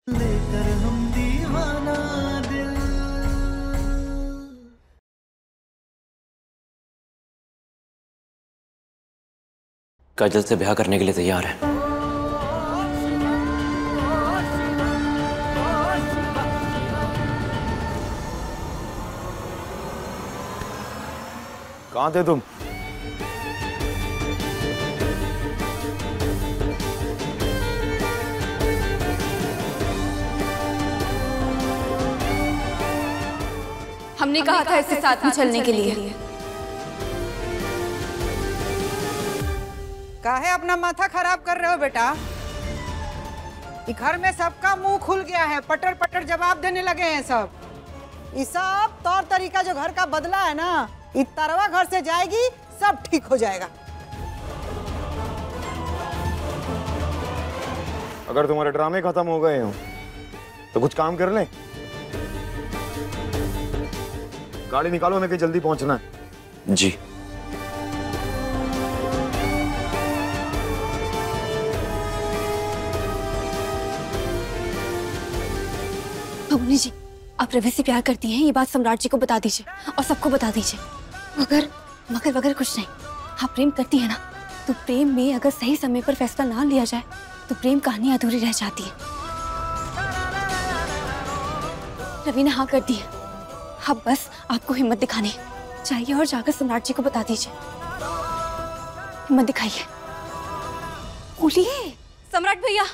लेकर हम दीवाना दिल। काजल से ब्याह करने के लिए तैयार है। कहाँ थे तुम? हमने कहा था इसके साथ में चलने के लिए। काहे अपना माथा खराब कर रहे हो बेटा? घर में सबका मुंह खुल गया है, पटर पटर जवाब देने लगे हैं सब। ये सब तौर तरीका जो घर का बदला है ना, ये तरवा घर से जाएगी, सब ठीक हो जाएगा। अगर तुम्हारे ड्रामे खत्म हो गए हो तो कुछ काम कर लें। गाड़ी निकालो, हमें कहीं जल्दी पहुंचना है। जी। बबूनी जी, आप रवि से प्यार करती हैं, ये बात सम्राट जी को बता दीजिए और सबको बता दीजिए। मगर वगैरह कुछ नहीं। आप प्रेम करती है ना, तो प्रेम में अगर सही समय पर फैसला ना लिया जाए तो प्रेम कहानी अधूरी रह जाती है। रवि ने हाँ कर दी है। अब बस आपको हिम्मत दिखानी चाहिए और जाकर सम्राट जी को बता दीजिए। हिम्मत दिखाइए, बोलिए सम्राट भैया।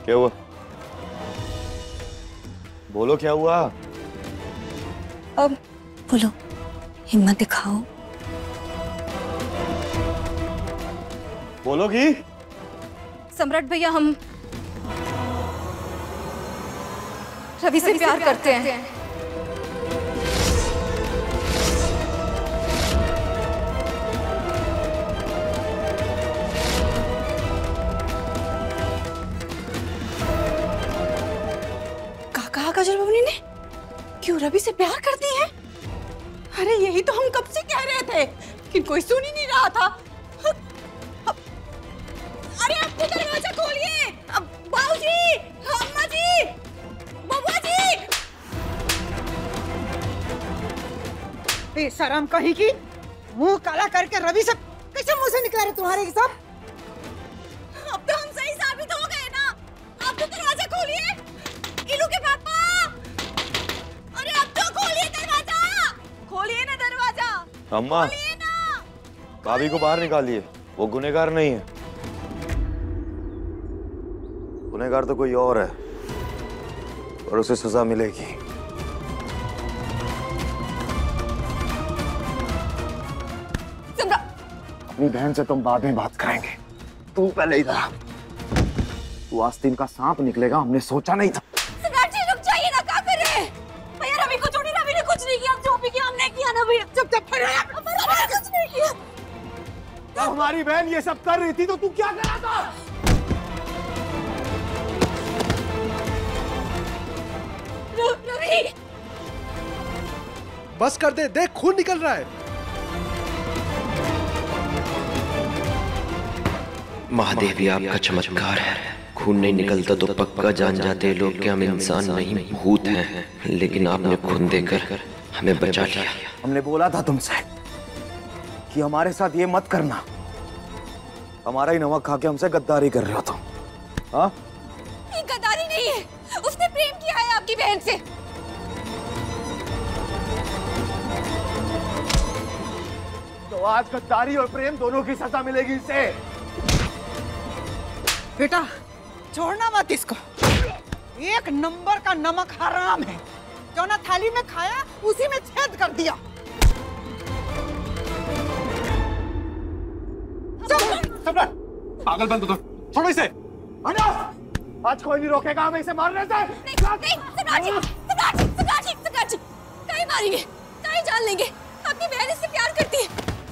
क्या हुआ? बोलो क्या हुआ? अब बोलो, हिम्मत दिखाओ। बोलोगी? सम्राट भैया, हम रवि से प्यार करते हैं। कहा काजल बबनी ने? क्यों रवि से प्यार करती है? अरे यही तो हम कब से कह रहे थे, कि कोई सुन ही नहीं रहा था। अरे अब तो दरवाजा खोलिए। बाबूजी, अम्मा जी, बबुआ जी। बेशरम कहीं की, मुंह काला करके रवि से कैसे मुंह से निकला रहे तुम्हारे सब? अब तो हम सही साबित हो गए ना। अब तो दरवाजा खोलिए। इलू के पापा, अरे अब तो खोलिए दरवाजा। खोलिए ना दरवाजा। अम्मा, खोलिए ना। भाभी को बाहर निकालिए, वो गुनहगार नहीं है। गुनहगार तो कोई और है और उसे सजा मिलेगी। अपनी बहन से तुम बाद में बात करेंगे, तू पहले इधर आ। तू आस्तीन का सांप निकलेगा, हमने सोचा नहीं था। सम्राट जी रुक जाइए ना, क्या कर रहे हैं? भैया रवि को छोड़िए, रवि ने कुछ नहीं किया, जो भी किया हमने किया ना भैया। चुप चुप, कुछ नहीं किया। तो हमारी बहन ये सब कर रही थी तो तू क्या कर रहा था? रवि, बस कर दे, देख खून निकल रहा है। महादेव भी आपका चमत्कार है। खून नहीं निकलता तो पक्का जान जाते लोग कि हम इंसान नहीं भूत हैं, लेकिन आपने खून देकर हमें बचा लिया। हमने बोला था तुमसे कि हमारे साथ ये मत करना। हमारा ही नमक खा के हमसे गद्दारी कर रहे हो तुम। हाँ? ये गद्दारी नहीं है, उसने प्रेम किया है आपकी बहन से। तो आज गद्दारी और प्रेम दोनों की सजा मिलेगी इसे। बेटा छोड़ना मत इसको, एक नंबर का नमक हराम है। जो ना थाली में खाया उसी में छेद कर दिया। पागल बंद हो, छोड़ो इसे। आज कोई नहीं रोकेगा हमें इसे मारने से। कहीं मारेंगे, कहीं जान लेंगे। आपकी बहन इससे प्यार करती है।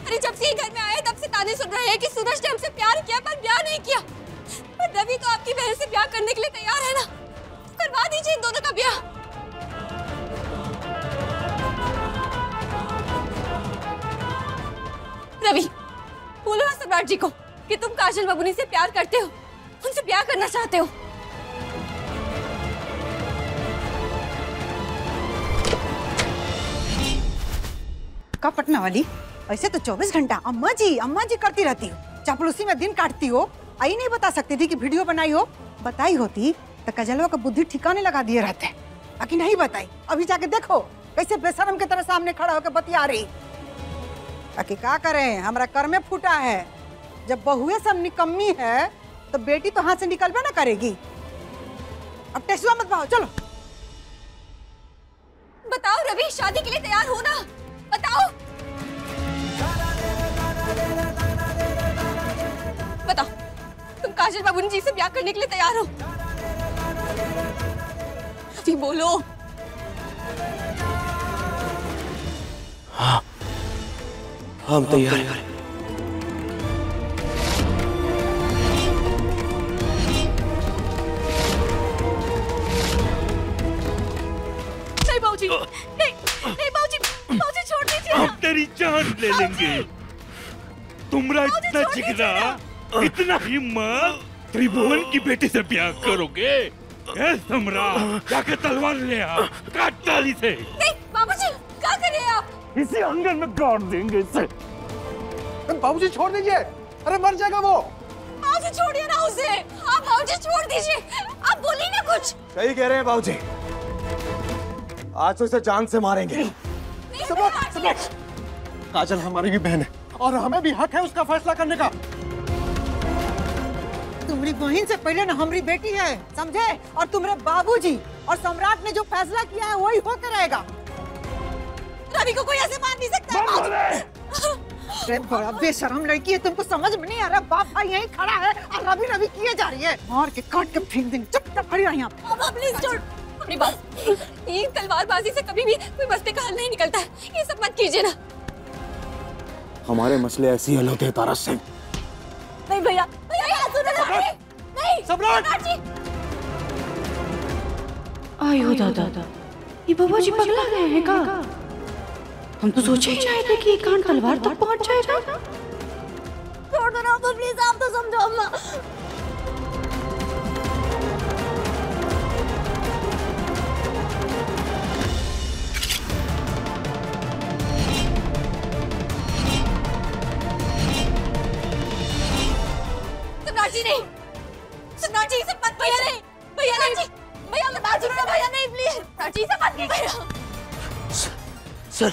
अरे जब से ये घर में आए तब से ताने सुन रहे हैं कि सूरज ने हमसे प्यार किया पर ब्याह नहीं किया। पर रवि तो आपकी बहन से ब्याह करने के लिए तैयार है ना, करवा दीजिए इन दोनों का ब्याह। सम्राट जी को कि तुम काजल बबुनी से प्यार करते हो, उनसे प्यार करना चाहते हो। का पटना वाली, ऐसे तो 24 घंटा अम्मा जी करती रहती हो, चापलूसी में दिन काटती हो। आई नहीं बता सकती थी कि वीडियो बनाई हो? बताई होती तो कजलवा का बुद्धि ठिकाने लगा दिए रहते, बाकी नहीं बताई। अभी जाके देखो कैसे बेशरम की तरह सामने खड़ा होकर बतिया रही। बाकी क्या करें, हमारा कर में फूटा है। जब बहुए सब निकम्मी है तो बेटी तो हाथ से निकलबे ना करेगी। अब टेस्टुआ मत पाओ, चलो। बताओ रवि, शादी के लिए तैयार हो ना? बताओ बताओ, तुम काजल बबुनी जी से ब्याह करने के लिए तैयार हो? रवि बोलो। हाँ, हम तैयार हैं। नहीं बाबूजी, नहीं बाबूजी, बाबूजी छोड़ दीजिए। हम तेरी जान ले लेंगे। तुमरा इतना जिगरा, इतना हिम्मत, त्रिभुवन की बेटी से ब्याह करोगे? ए सम्राट, जाके तलवार ले आ, काट डाल इसे। नहीं बाबूजी, क्या कर रहे हैं आप? इसी आंगन में गाड़ देंगे इसे। बाबूजी छोड़ दीजिए, अरे मर जाएगा वो। बाबूजी छोड़िए ना उसे। आप बाबूजी छोड़ दीजिए, आप बोलिए ना कुछ। सही कह रहे हैं बाबूजी, आज तो इसे जान से मारेंगे। काजल हमारी भी बहन है और हमें भी हक है उसका फैसला करने का। तुम्हारी बहन से पहले ना हमारी बेटी है, समझे? और तुम्हारे बाबूजी और सम्राट ने जो फैसला किया है वही होकर रहेगा। रवि को कोई ऐसे मान नहीं सकता। अरे बड़ा बेशरम लड़की है, तुमको समझ में नहीं आ रहा? बाप भाई यहीं खड़ा है और रवि रवि किए जा रही है। मार के काट के फेंक देंगे। चुपचाप खड़ी रही यहाँ। प्लीज छोड़ अपनी बात। ये तलवारबाजी से कभी भी कोई मसले का हल नहीं निकलता है, ये सब मत कीजिए ना। हमारे मसले ऐसे ही हल होते हैं तारा सिंह। नहीं भैया, भैया सुनो ना। नहीं सम्राट जी। आयो दादा, ये बाबा जी पगला गए हैं का? हम तो सोचे ही नहीं थे कि ये कान तलवार तक पहुंच जाएगा। छोड़ दो ना प्लीज, आप तो समझो अम्मा। सम्राट जी नहीं, सम्राट जी से मत। भैया नहीं, भैया नहीं, भैया मैं बात सुनो ना। भैया नहीं प्लीज, सम्राट जी से मत कीजिए। सर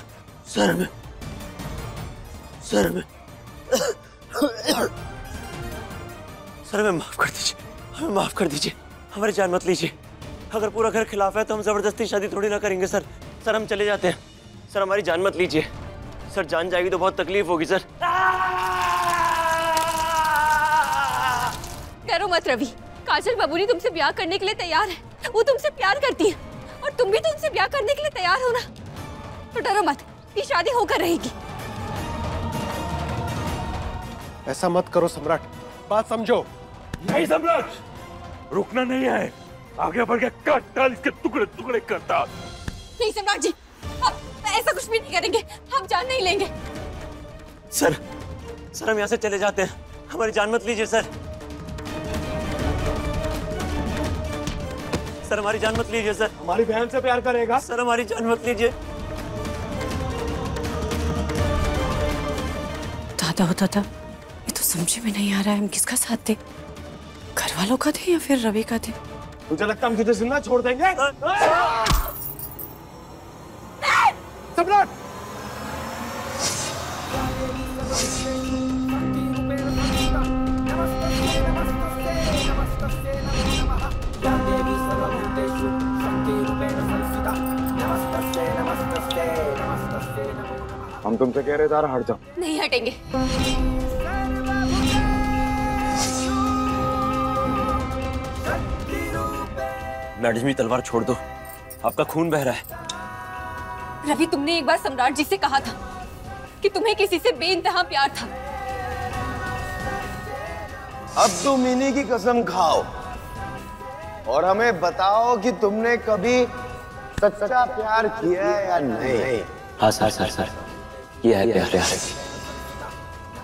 हमें माफ कर दीजिए, हमें माफ कर दीजिए, हमारी जान मत लीजिए। अगर पूरा घर खिलाफ है तो हम जबरदस्ती शादी थोड़ी ना करेंगे सर। सर हम चले जाते हैं। सर हमारी जान मत लीजिए। सर जान जाएगी तो बहुत तकलीफ होगी सर। डरो मत रवि, काजल बबुनी तुमसे ब्याह करने के लिए तैयार है। वो तुमसे प्यार करती है और तुम भी तो उनसे ब्याह करने के लिए तैयार हो ना। तो डरो मत, ये शादी होकर रहेगी। ऐसा मत करो सम्राट, बात समझो। नहीं सम्राट, रुकना नहीं है। आगे बढ़ के काट डाल इसके टुकड़े टुकड़े करता। नहीं सम्राट जी, अब ऐसा कुछ भी नहीं करेंगे, हम जान नहीं लेंगे। सर हम यहाँ से चले जाते हैं, हमारी जान मत लीजिए सर। सर हमारी जान मत लीजिए सर। हमारी बहन से प्यार करेगा? सर हमारी जान मत लीजिए। दादा हो दादा, ये तो समझ में नहीं आ रहा है हम किसका साथ दे, घर वालों का दे या फिर रवि का दे। मुझे लगता है हम तुझे जिंदा छोड़ देंगे। सम्राट हम तुमसे कह रहे तारा हट जाओ। नहीं हटेंगे। मैडम जी तलवार छोड़ दो, आपका खून बह रहा है। रवि तुमने एक बार सम्राट जी से कहा था कि तुम्हें किसी से बेइंतहा प्यार था। अब तुम इन्हीं की कसम खाओ और हमें बताओ कि तुमने कभी सच्चा प्यार किया है या नहीं। हाँ सर किया है प्यार।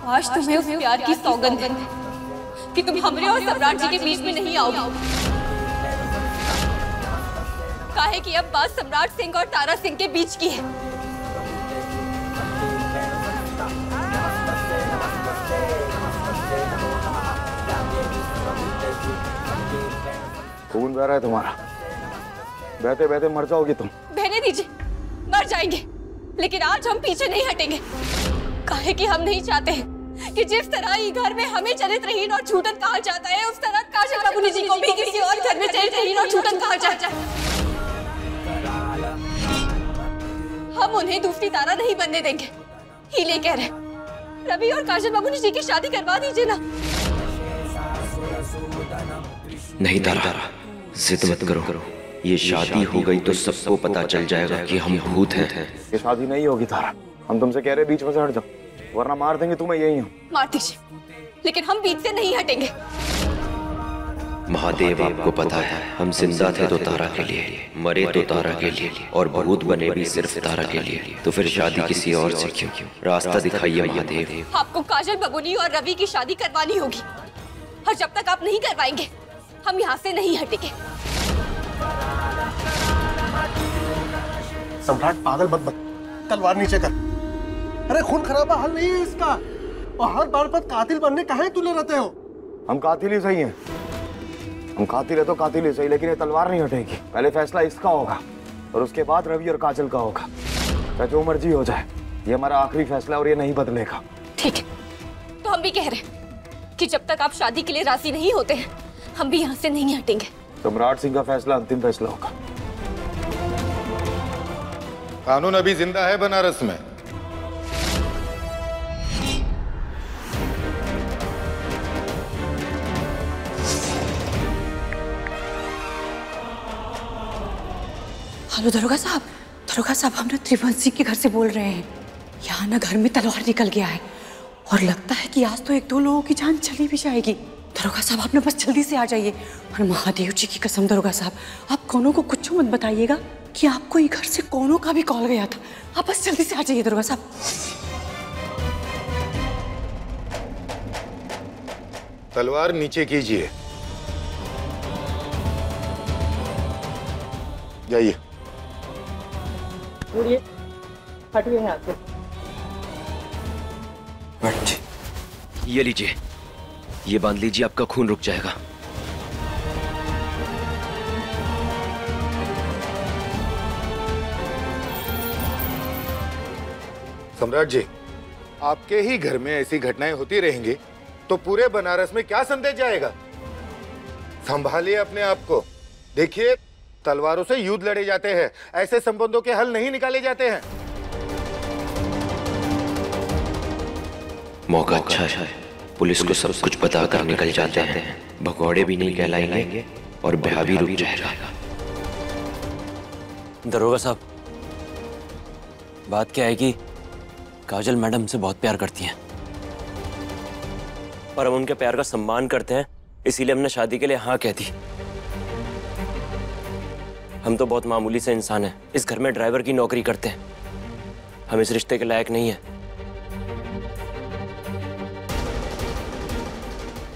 आज तुम्हें उस प्यार की सौगंध है कि तुम हमरे और सम्राट जी के बीच में नहीं आओगे। काहे कि अब बात सम्राट सिंह और तारा सिंह के बीच की है। खून बह रहा है तुम्हारा, बहते बहते मर जाओगी तुम। बहने दीजिए, मर जाएंगे, लेकिन आज हम पीछे नहीं हटेंगे। काहे कि हम नहीं चाहते हैं कि जिस तरह ये घर में हमें चरित्रहीन और छूटन कहा जाता है, उस तरह काजल बाबूनी जी को भी किसी और घर में चरित्रहीन और छूटन कहा जाता है। हम उन्हें दूसरी तारा नहीं बनने देंगे। हीले कह रहे, रवि और काजल बाबूनी जी की शादी करवा दीजिए ना। नहीं तारा, जिद मत करो। ये शादी हो गई तो सबको पता चल जाएगा कि हम भूत हैं। ये शादी नहीं होगी तारा, हम तुमसे कह रहे बीच में से हट जाओ, वरना मार देंगे तुम्हें यही हम। मार दीजिए, लेकिन हम बीच से नहीं हटेंगे। महादेव आपको पता है, हम जिंदा थे तो तारा के लिए, मरे तो तारा के लिए, और भूत बने भी सिर्फ तारा के लिए। तो फिर शादी किसी और से क्यों? रास्ता दिखाइए महादेव। आपको काजल बबूनी और रवि की शादी करवानी होगी, और जब तक आप नहीं करवाएंगे हम यहाँ से नहीं हटेंगे। सम्राट पागल मत बन, तलवार नीचे कर। अरे खून खराबा हल नहीं है इसका, और हर बार पर कातिल बनने कहाँ तुले रहते हो? हम कातिल ही सही हैं, हम कातिल है तो कातिल ही सही, लेकिन ये तलवार नहीं हटेगी। पहले फैसला इसका होगा और उसके बाद रवि और काजल का होगा। चाहे जो मर्जी हो जाए, ये हमारा आखिरी फैसला और ये नहीं बदलेगा। ठीक है, तो हम भी कह रहे हैं कि जब तक आप शादी के लिए राजी नहीं होते हैं, हम भी यहाँ से नहीं हटेंगे। सम्राट सिंह का फैसला अंतिम फैसला होगा। कानून अभी जिंदा है बनारस में। हेलो दरोगा साहब, हम ना त्रिभुवन के घर से बोल रहे हैं। यहाँ ना घर में तलवार निकल गया है और लगता है कि आज तो 1-2 लोगों की जान चली भी जाएगी। दरोगा साहब आप ना बस जल्दी से आ जाइए, और महादेव जी की कसम दरोगा साहब, आप कोनो को कुछ मत बताइएगा कि आपको ये घर से कोनो का भी कॉल गया था। आप बस जल्दी से आ जाइए दरोगा साहब। तलवार नीचे कीजिए, जाइए। बैठ, ये लीजिए, ये बांध लीजिए, आपका खून रुक जाएगा। सम्राट जी, आपके ही घर में ऐसी घटनाएं होती रहेंगी तो पूरे बनारस में क्या संदेश जाएगा? संभालिए अपने आप को। देखिए, तलवारों से युद्ध लड़े जाते हैं, ऐसे संबंधों के हल नहीं निकाले जाते हैं। मौका अच्छा है, पुलिस को सब कुछ पता कर निकल जाते हैं। भगौड़े भी नहीं कहलाएंगे और ब्याह भी रुक जाएगा। दरोगा साहब, बात क्या है कि काजल मैडम से बहुत प्यार करती हैं और हम उनके प्यार का सम्मान करते हैं, इसीलिए हमने शादी के लिए हाँ कह दी। हम तो बहुत मामूली से इंसान हैं, इस घर में ड्राइवर की नौकरी करते हैं, हम इस रिश्ते के लायक नहीं हैं।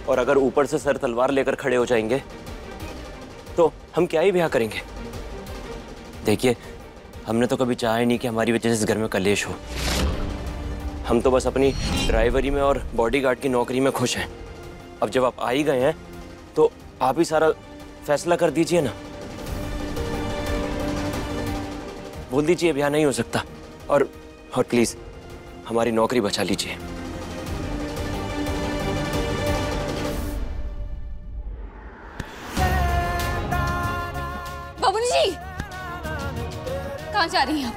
और अगर ऊपर से सर तलवार लेकर खड़े हो जाएंगे तो हम क्या ही ब्याह करेंगे। देखिए, हमने तो कभी चाहा ही नहीं कि हमारी वजह से इस घर में कलेश हो। हम तो बस अपनी ड्राइवरी में और बॉडीगार्ड की नौकरी में खुश हैं। अब जब आप आ ही गए हैं तो आप ही सारा फैसला कर दीजिए ना। बोल दीजिए ब्याह नहीं हो सकता, और प्लीज हमारी नौकरी बचा लीजिए। बाबूनी जी, कहाँ जा रही हैं आप?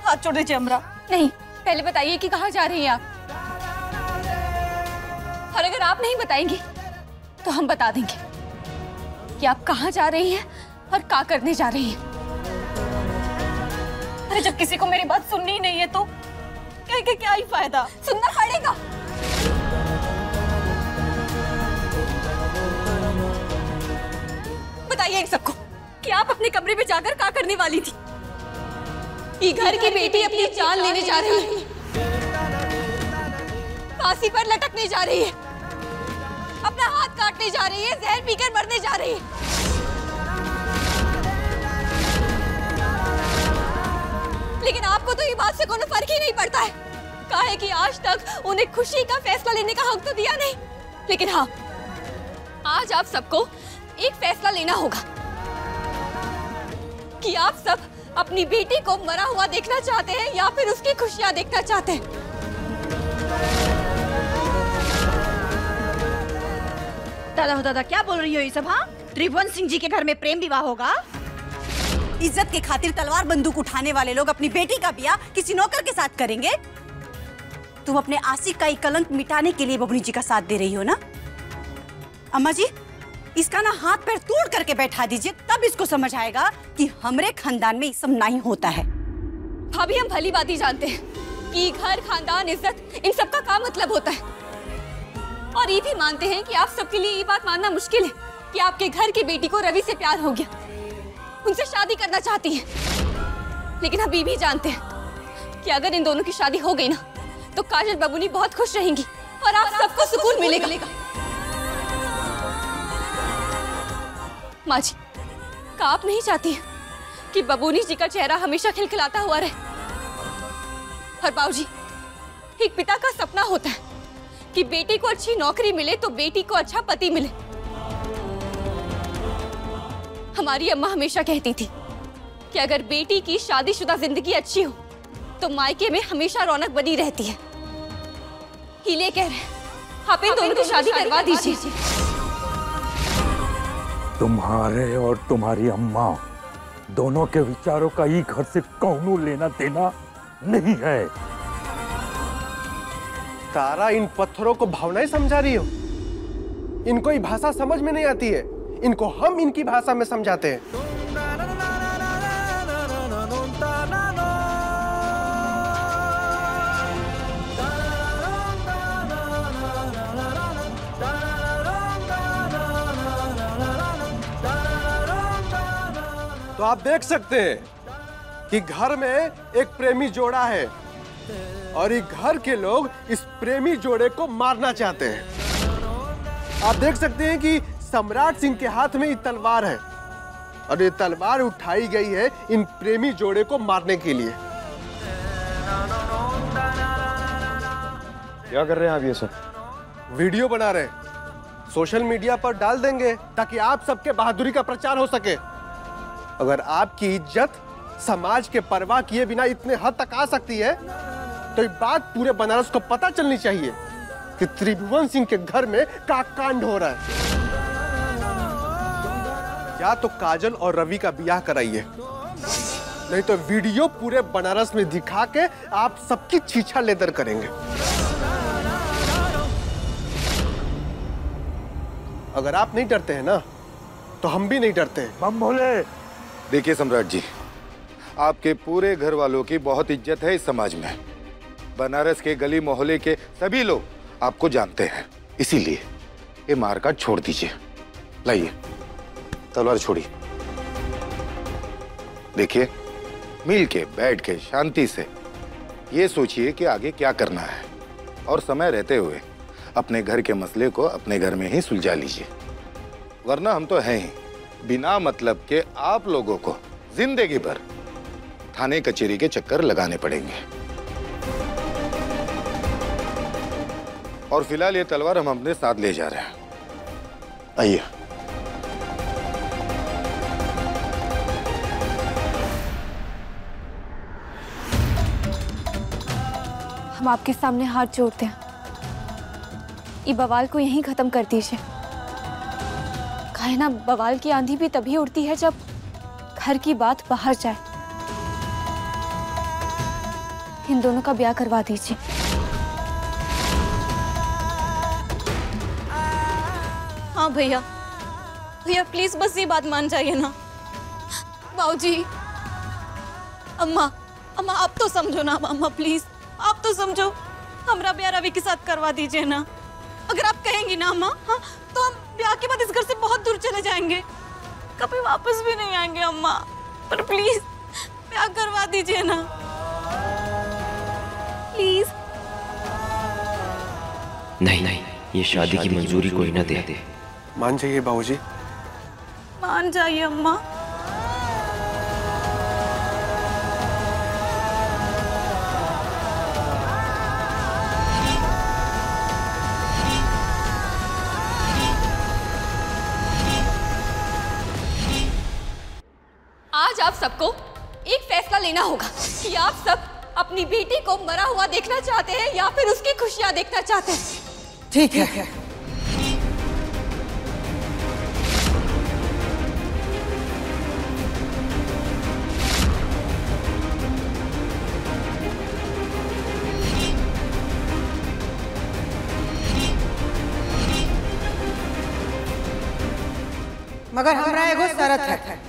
हाथ छोड़ दीजिए अमरा। नहीं, पहले बताइए कि कहाँ जा रही हैं आप, और अगर आप नहीं बताएंगी तो हम बता देंगे कि आप कहाँ जा रही हैं और क्या करने जा रही हैं। अरे जब किसी को मेरी बात सुननी ही नहीं है तो कह के क्या ही फायदा? सुनना पड़ेगा। बताइए इन सबको कि आप अपने कमरे में जाकर क्या करने वाली थी। ये घर की बेटी अपनी जान लेने जा रही है, फांसी पर लटकने जा रही है, अपना हाथ काटने जा रही है, जहर पीकर मरने जा रही है। लेकिन आपको तो ये बात से कोई फर्क ही नहीं पड़ता है। कहा है कि आज तक उन्हें खुशी का फैसला लेने का हक तो दिया नहीं, लेकिन हाँ, आज आप सबको एक फैसला लेना होगा कि आप सब अपनी बेटी को मरा हुआ देखना चाहते हैं या फिर उसकी खुशियां देखना चाहते हैं। दादा हो दादा, क्या बोल रही हो ये सब? हाँ, त्रिभुवन सिंह जी के घर में प्रेम विवाह होगा? इज्जत के खातिर तलवार बंदूक उठाने वाले लोग अपनी बेटी का ब्याह किसी नौकर के साथ करेंगे? तुम अपने आशिक का एक कलंक मिटाने के लिए बबनी जी का साथ दे रही हो ना? अम्मा जी, इसका ना हाथ पैर तोड़ करके बैठा दीजिए, तब इसको समझ आएगा कि हमरे खानदान में ये सब नहीं होता है। भाभी, हम भली बात ही जानते हैं कि घर, खानदान, इज्जत, इन सब का क्या मतलब होता है, और ये भी मानते हैं कि आप सबके लिए ये बात मानना मुश्किल है कि आपके घर की बेटी को रवि से प्यार हो गया, उनसे शादी करना चाहती हैं। लेकिन हम ये भी जानते हैं कि अगर इन दोनों की शादी हो गई ना, तो काजल बबूनी बहुत खुश रहेंगी और आप सबको सुकून मिलेगा। माँ जी, क्या आप नहीं चाहती हैं कि बबूनी जी का चेहरा हमेशा खिलखिलाता हुआ रहे? और बाबूजी, एक पिता का सपना होता है कि बेटी को अच्छी नौकरी मिले तो बेटी को अच्छा पति मिले। हमारी अम्मा हमेशा कहती थी कि अगर बेटी की शादीशुदा जिंदगी अच्छी हो तो मायके में हमेशा रौनक बनी रहती है। हीले कह रहे हैं, आप इन दोनों की शादी करवा दीजिए। तुम्हारे और तुम्हारी अम्मा दोनों के विचारों का ही घर से कौनो लेना देना नहीं है। तारा, इन पत्थरों को भावनाएं समझा रही हो? इनको ये भाषा समझ में नहीं आती है, इनको हम इनकी भाषा में समझाते हैं। तो आप देख सकते हैं कि घर में एक प्रेमी जोड़ा है और ये घर के लोग इस प्रेमी जोड़े को मारना चाहते हैं। आप देख सकते हैं कि सम्राट सिंह के हाथ में ये तलवार है और ये तलवार उठाई गई है इन प्रेमी जोड़े को मारने के लिए। क्या कर रहे हैं आप ये सब? वीडियो बना रहे हैं, सोशल मीडिया पर डाल देंगे ताकि आप सबके बहादुरी का प्रचार हो सके। अगर आपकी इज्जत समाज के परवाह किए बिना इतने हद तक आ सकती है तो ये बात पूरे बनारस को पता चलनी चाहिए कि त्रिभुवन सिंह के घर में क्या कांड हो रहा है। या तो काजल और रवि का ब्याह कराइए, नहीं तो वीडियो पूरे बनारस में दिखा के आप सबकी छीछा लेदर करेंगे। अगर आप नहीं डरते हैं ना, तो हम भी नहीं डरते हैं। बम भोले। देखिए सम्राट जी, आपके पूरे घर वालों की बहुत इज्जत है इस समाज में। बनारस के गली मोहल्ले के सभी लोग आपको जानते हैं, इसीलिए ये मारकाट छोड़ दीजिए। लाइए तलवार छोड़िए। देखिए, मिल के बैठ के शांति से ये सोचिए कि आगे क्या करना है, और समय रहते हुए अपने घर के मसले को अपने घर में ही सुलझा लीजिए, वरना हम तो हैं ही बिना मतलब के आप लोगों को जिंदगी भर थाने कचहरी के चक्कर लगाने पड़ेंगे। और फिलहाल ये तलवार हम अपने साथ ले जा रहे हैं। आइए। हम आपके सामने हाथ जोड़ते हैं, ये बवाल को यहीं खत्म कर दीजिए। कहे ना, बवाल की आंधी भी तभी उड़ती है जब घर की बात बाहर जाए। इन दोनों का ब्याह करवा दीजिए। हाँ भैया, भैया प्लीज बस ये बात मान जाइए ना। बाबूजी, अम्मा, अम्मा आप तो समझो ना। अम्मा प्लीज आप तो समझो, हमरा ब्याह रवि के साथ करवा दीजिए ना। अगर आप कहेंगी ना अम्मा, हाँ, तो हम ब्याह के बाद इस घर से बहुत दूर चले जाएंगे, कभी वापस भी नहीं आएंगे अम्मा। पर प्लीज ब्याह करवा दीजिए ना, प्लीज। नहीं नहीं, ये शादी की मंजूरी कोई ना दे। मान जाइए बाबूजी। मान जाइए अम्मा। आज आप सबको एक फैसला लेना होगा कि आप सब अपनी बेटी को मरा हुआ देखना चाहते हैं या फिर उसकी खुशियां देखना चाहते हैं। ठीक है। मगर हमरा एगो शरत है।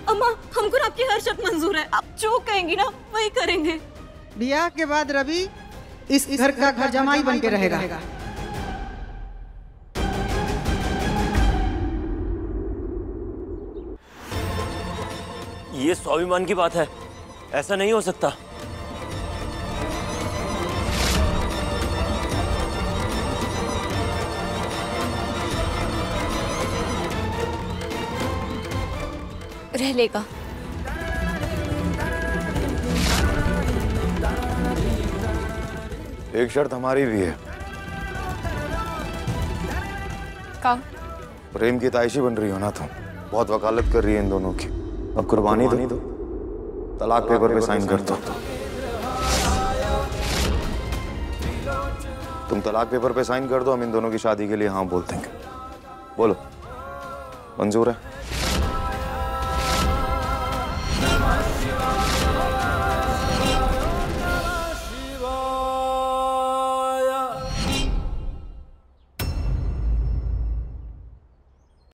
अम्मा, हमको ना आपकी हर शर्त मंजूर है। आप जो कहेंगी ना वही करेंगे। ब्याह के बाद रवि इस घर का घर जमाई बन के रहेगा। ये स्वाभिमान की बात है, ऐसा नहीं हो सकता। रह लेगा। एक शर्त हमारी भी है। का? प्रेम की ताइशी बन रही हो ना तुम, बहुत वकालत कर रही है इन दोनों की। अब कुर्बानी दो, तलाक पेपर पे साइन कर दो। तुम तलाक पेपर पे साइन कर दो, हम इन दोनों की शादी के लिए हाँ बोल देंगे। बोलो, मंजूर है?